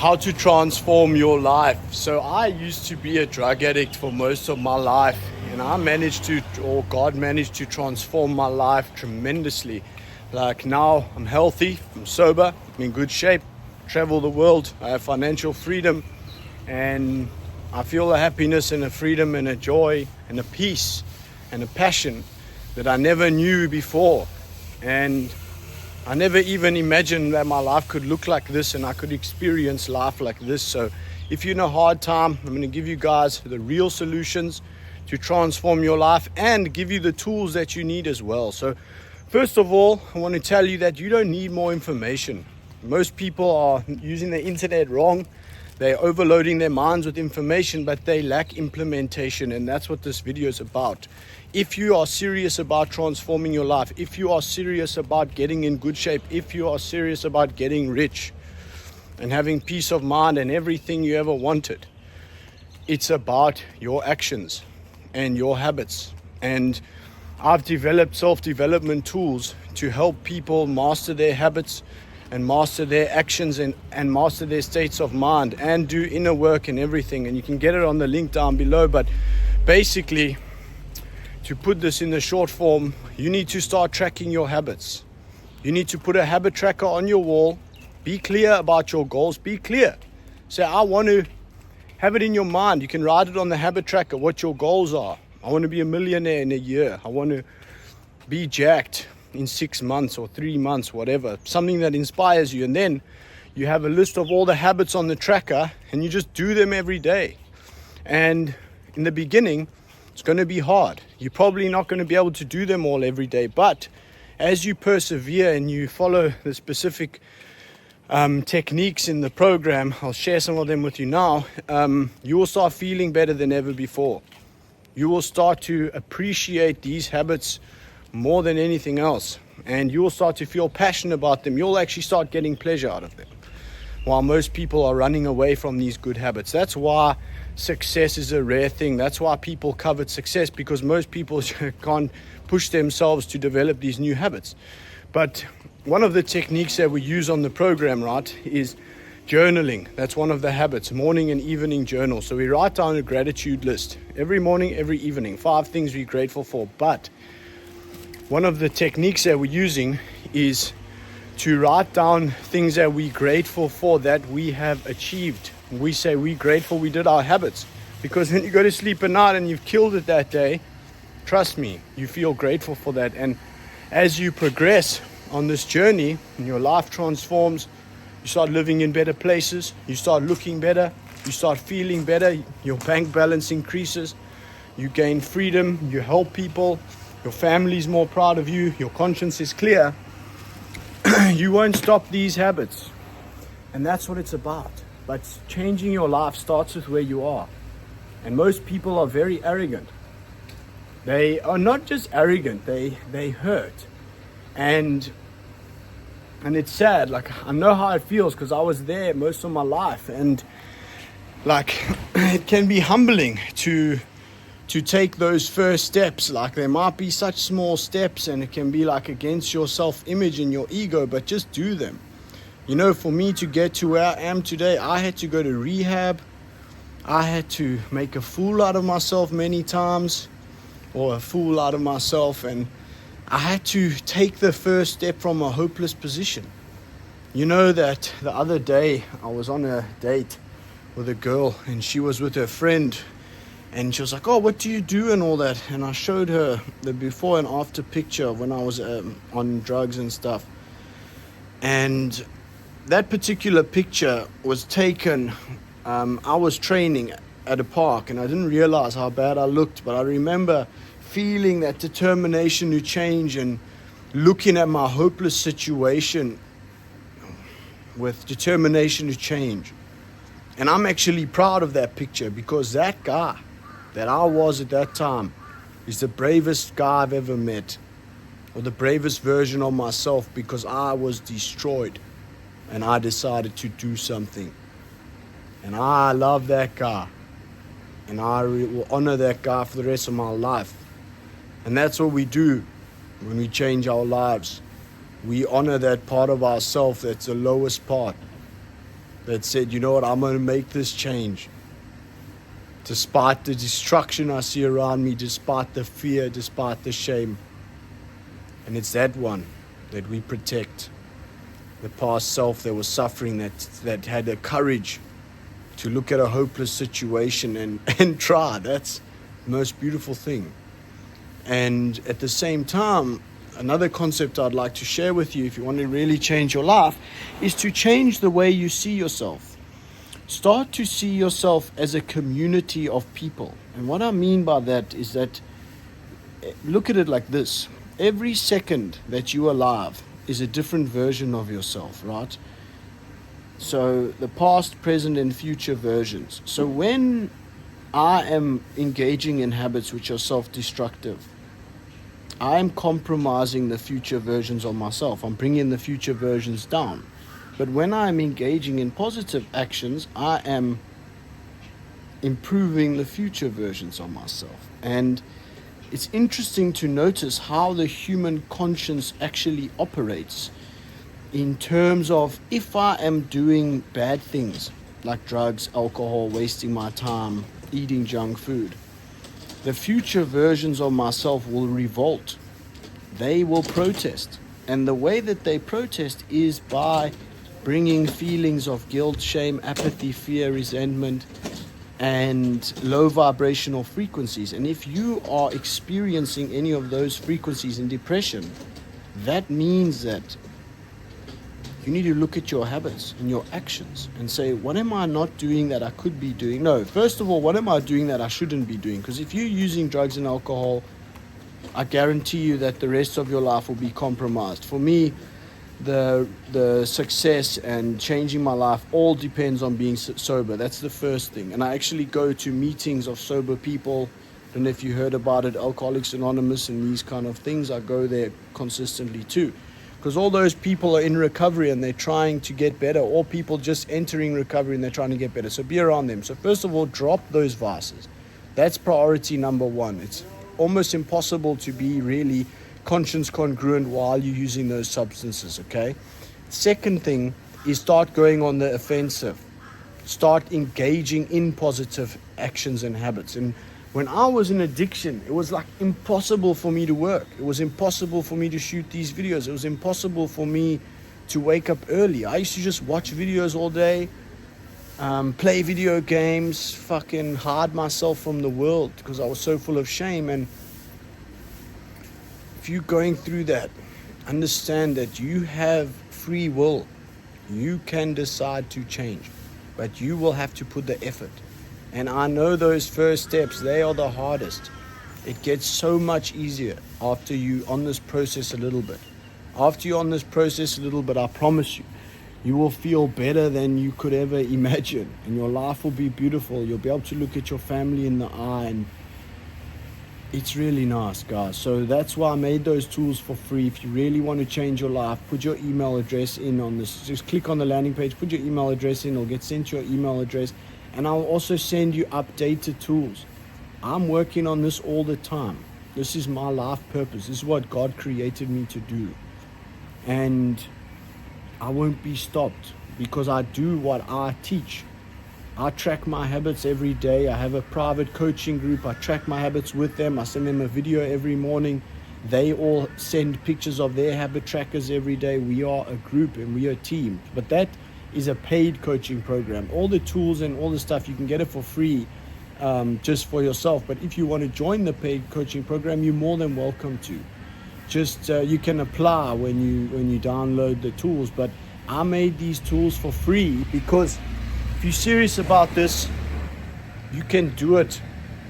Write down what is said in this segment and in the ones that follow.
how to transform your life. So I used to be a drug addict for most of my life, and God managed to transform my life tremendously. Like now I'm healthy, I'm sober, I'm in good shape, travel the world, I have financial freedom, and I feel a happiness and a freedom and a joy and a peace and a passion that I never knew before. And I never even imagined that my life could look like this and I could experience life like this. So if you're in a hard time, I'm going to give you guys the real solutions to transform your life and give you the tools that you need as well. So first of all, I want to tell you that you don't need more information. Most people are using the internet wrong. They're overloading their minds with information, but they lack implementation, and that's what this video is about. If you are serious about transforming your life, if you are serious about getting in good shape, if you are serious about getting rich and having peace of mind and everything you ever wanted, it's about your actions and your habits. And I've developed self-development tools to help people master their habits and master their actions and master their states of mind and do inner work and everything. And you can get it on the link down below. But basically, to put this in the short form, you need to start tracking your habits. You need to put a habit tracker on your wall. Be clear about your goals. Be clear. Say, I want to have it in your mind. You can write it on the habit tracker what your goals are. I want to be a millionaire in a year. I want to be jacked in 6 months or 3 months, whatever. Something that inspires you. And then you have a list of all the habits on the tracker and you just do them every day. And in the beginning, it's going to be hard. You're probably not going to be able to do them all every day. But as you persevere and you follow the specific techniques in the program, I'll share some of them with you now, you will start feeling better than ever before. You will start to appreciate these habits more than anything else, and you will start to feel passionate about them. You'll actually start getting pleasure out of them, while most people are running away from these good habits. That's why success is a rare thing. That's why people covet success, because most people can't push themselves to develop these new habits. But one of the techniques that we use on the program, right, is journaling. That's one of the habits, morning and evening journal. So we write down a gratitude list every morning, every evening, 5 things we're grateful for. But one of the techniques that we're using is to write down things that we're grateful for that we have achieved. We say we're grateful we did our habits, because when you go to sleep at night and you've killed it that day, trust me, you feel grateful for that. And as you progress on this journey and your life transforms, you start living in better places, you start looking better, you start feeling better, your bank balance increases, you gain freedom, you help people, your family's more proud of you, your conscience is clear. You won't stop these habits. And that's what it's about. But changing your life starts with where you are. And most people are very arrogant. They are not just arrogant, they hurt. And it's sad. Like, I know how it feels because I was there most of my life. And like, it can be humbling to take those first steps. Like, there might be such small steps and it can be like against your self-image and your ego, but just do them. You know, for me to get to where I am today, I had to go to rehab. I had to make a fool out of myself many times, or a fool out of myself, and I had to take the first step from a hopeless position. You know that the other day I was on a date with a girl and she was with her friend. And she was like, oh, what do you do and all that? And I showed her the before and after picture of when I was on drugs and stuff. And that particular picture was taken, I was training at a park and I didn't realize how bad I looked. But I remember feeling that determination to change and looking at my hopeless situation with determination to change. And I'm actually proud of that picture, because that guy that I was at that time is the bravest guy I've ever met, or the bravest version of myself, because I was destroyed and I decided to do something. And I love that guy, and I will honor that guy for the rest of my life. And that's what we do when we change our lives. We honor that part of ourselves that's the lowest part, that said, you know what, I'm going to make this change. Despite the destruction I see around me, despite the fear, despite the shame. And it's that one that we protect. The past self that was suffering, that had the courage to look at a hopeless situation and try. That's the most beautiful thing. And at the same time, another concept I'd like to share with you if you want to really change your life is to change the way you see yourself. Start to see yourself as a community of people. And what I mean by that is that, look at it like this. Every second that you're alive is a different version of yourself, right? So the past, present, and future versions. So when I am engaging in habits which are self-destructive, I am compromising the future versions of myself. I'm bringing the future versions down. But when I'm engaging in positive actions, I am improving the future versions of myself. And it's interesting to notice how the human conscience actually operates in terms of, if I am doing bad things like drugs, alcohol, wasting my time, eating junk food, the future versions of myself will revolt. They will protest. And the way that they protest is by bringing feelings of guilt, shame, apathy, fear, resentment, and low vibrational frequencies. And if you are experiencing any of those frequencies in depression, that means that you need to look at your habits and your actions and say, what am I not doing that I could be doing? No, first of all, what am I doing that I shouldn't be doing? Because if you're using drugs and alcohol, I guarantee you that the rest of your life will be compromised. For me, the success and changing my life all depends on being sober. That's the first thing. And I actually go to meetings of sober people. I don't know if you heard about it, Alcoholics Anonymous and these kind of things. I go there consistently too. Because all those people are in recovery and they're trying to get better, or people just entering recovery and they're trying to get better. So be around them. So first of all, drop those vices. That's priority number one. It's almost impossible to be really conscience congruent while you're using those substances, okay? Second thing is start going on the offensive. Start engaging in positive actions and habits. And when I was in addiction, it was like impossible for me to work. It was impossible for me to shoot these videos. It was impossible for me to wake up early. I used to just watch videos all day, play video games, fucking hide myself from the world because I was so full of shame. And if you're going through that, understand that you have free will. You can decide to change, but you will have to put the effort. And I know those first steps, they are the hardest. It gets so much easier after you on this process a little bit. After you're on this process a little bit, I promise you, you will feel better than you could ever imagine. And your life will be beautiful. You'll be able to look at your family in the eye, and it's really nice, guys. So that's why I made those tools for free. If you really want to change your life, put your email address in on this. Just click on the landing page, put your email address in, it'll get sent to your email address. And I'll also send you updated tools. I'm working on this all the time. This is my life purpose. This is what God created me to do. And I won't be stopped because I do what I teach. I track my habits every day. I have a private coaching group. I track my habits with them. I send them a video every morning. They all send pictures of their habit trackers every day. We are a group and we are a team. But that is a paid coaching program. All the tools and all the stuff, you can get it for free just for yourself. But if you want to join the paid coaching program, you're more than welcome to. Just you can apply when you download the tools. But I made these tools for free because if you're serious about this, you can do it.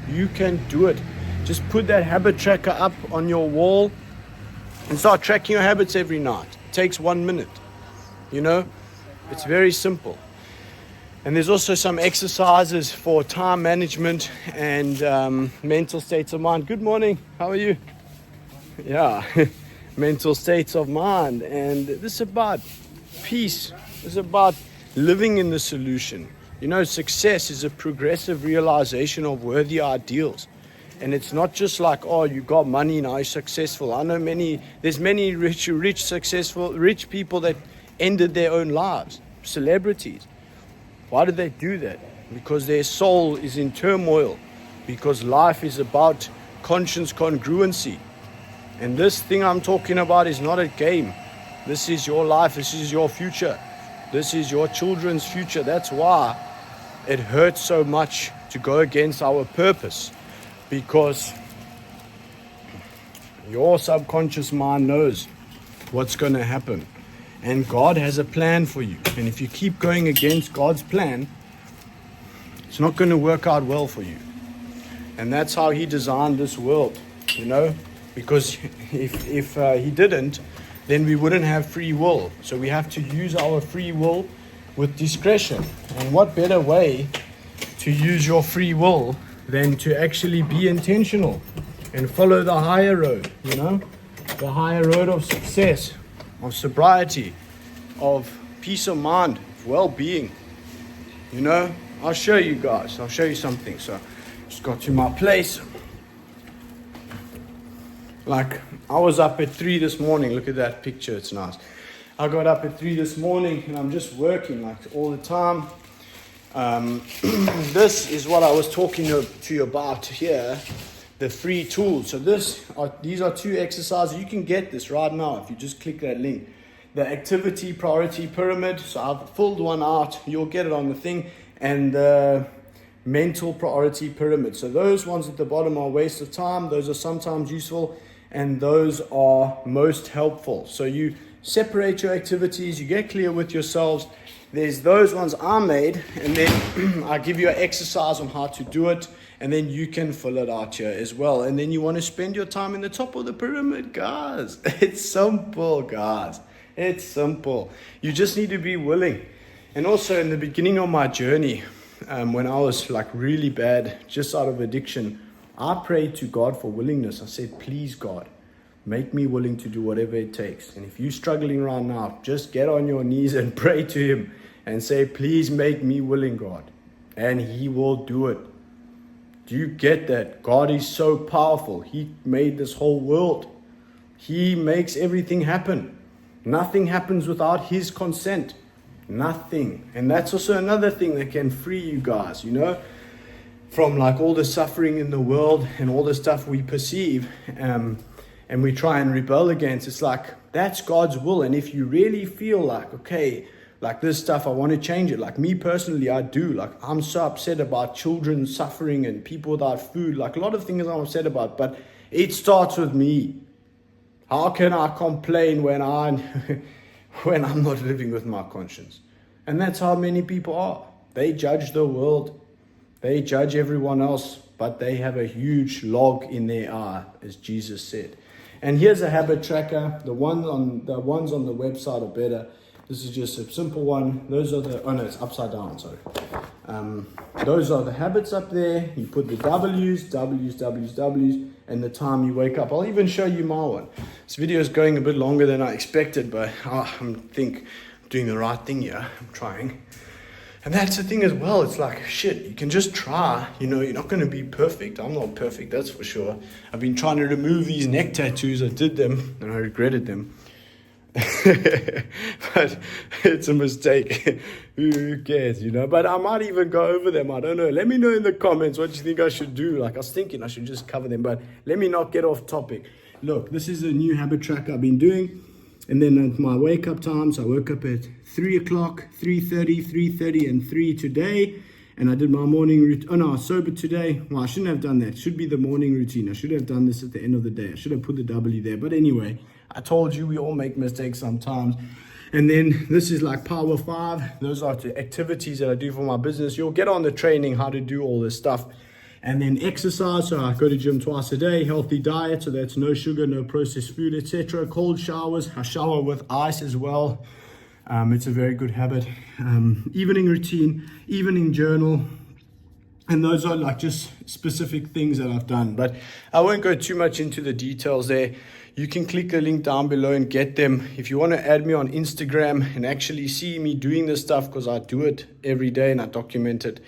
You can do it. Just put that habit tracker up on your wall and start tracking your habits every night. It takes 1 minute. You know, it's very simple. And there's also some exercises for time management and mental states of mind. Good morning. How are you? Yeah, mental states of mind. And this is about peace. This is about living in the solution. You know, success is a progressive realization of worthy ideals. And it's not just like, oh, you got money, now you're successful. I know there's many rich people that ended their own lives, celebrities. Why do they do that? Because their soul is in turmoil. Because life is about conscience congruency. And this thing I'm talking about is not a game. This is your life. This is your future. This is your children's future. That's why it hurts so much to go against our purpose. Because your subconscious mind knows what's going to happen. And God has a plan for you. And if you keep going against God's plan, it's not going to work out well for you. And that's how He designed this world, you know. Because if He didn't, then we wouldn't have free will. So we have to use our free will with discretion. And what better way to use your free will than to actually be intentional and follow the higher road, you know? The higher road of success, of sobriety, of peace of mind, of well-being. You know, I'll show you guys. I'll show you something. So just got to my place. Like, I was up at 3 this morning. Look at that picture. It's nice. I got up at 3 this morning and I'm just working like all the time. This is what I was talking to you about here. The free tools. So these are 2 exercises. You can get this right now if you just click that link. The activity priority pyramid. So I've filled one out. You'll get it on the thing. And the mental priority pyramid. So those ones at the bottom are a waste of time. Those are sometimes useful. And those are most helpful. So you separate your activities. You get clear with yourselves. There's those ones I made. And then I give you an exercise on how to do it. And then you can fill it out here as well. And then you want to spend your time in the top of the pyramid, guys. It's simple, guys. It's simple. You just need to be willing. And also in the beginning of my journey, when I was like really bad, just out of addiction, I prayed to God for willingness. I said, please, God, make me willing to do whatever it takes. And if you're struggling right now, just get on your knees and pray to Him and say, please make me willing, God. And He will do it. Do you get that? God is so powerful. He made this whole world. He makes everything happen. Nothing happens without His consent. Nothing. And that's also another thing that can free you guys, you know, from like all the suffering in the world and all the stuff we perceive and we try and rebel against. It's like, that's God's will. And if you really feel like, okay, like this stuff, I want to change it. Like me personally, I do. Like I'm so upset about children suffering and people without food. Like a lot of things I'm upset about, but it starts with me. How can I complain when when I'm not living with my conscience? And that's how many people are. They judge the world. They judge everyone else, but they have a huge log in their eye, as Jesus said. And here's a habit tracker. The ones on the website are better. This is just a simple one. Those are the, oh no, it's upside down, sorry. Those are the habits up there. You put the W's, and the time you wake up. I'll even show you my one. This video is going a bit longer than I expected, but I think I'm doing the right thing here. I'm trying. And that's the thing as well. It's like, shit, you can just try. You know, you're not going to be perfect. I'm not perfect, that's for sure. I've been trying to remove these neck tattoos. I did them, and I regretted them. But it's a mistake. Who cares, you know? But I might even go over them. I don't know. Let me know in the comments what you think I should do. Like I was thinking I should just cover them, but let me not get off topic. Look, this is a new habit tracker I've been doing. And then at my wake up times, I woke up at 3 o'clock, 3:30, and 3 today. And I did my morning routine. Oh no, I was sober today. Well, I shouldn't have done that. It should be the morning routine. I should have done this at the end of the day. I should have put the W there. But anyway, I told you we all make mistakes sometimes. And then this is like Power 5. Those are the activities that I do for my business. You'll get on the training how to do all this stuff. And then exercise. So I go to gym twice a day. Healthy diet. So that's no sugar, no processed food, etc. Cold showers. I shower with ice as well. It's a very good habit. Evening routine, evening journal. And those are like just specific things that I've done. But I won't go too much into the details there. You can click the link down below and get them. If you want to add me on Instagram and actually see me doing this stuff, because I do it every day and I document it,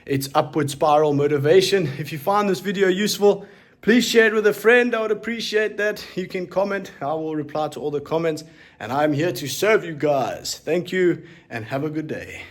it's Upward Spiral Motivation. If you find this video useful, please share it with a friend. I would appreciate that. You can comment. I will reply to all the comments. And I'm here to serve you guys. Thank you and have a good day.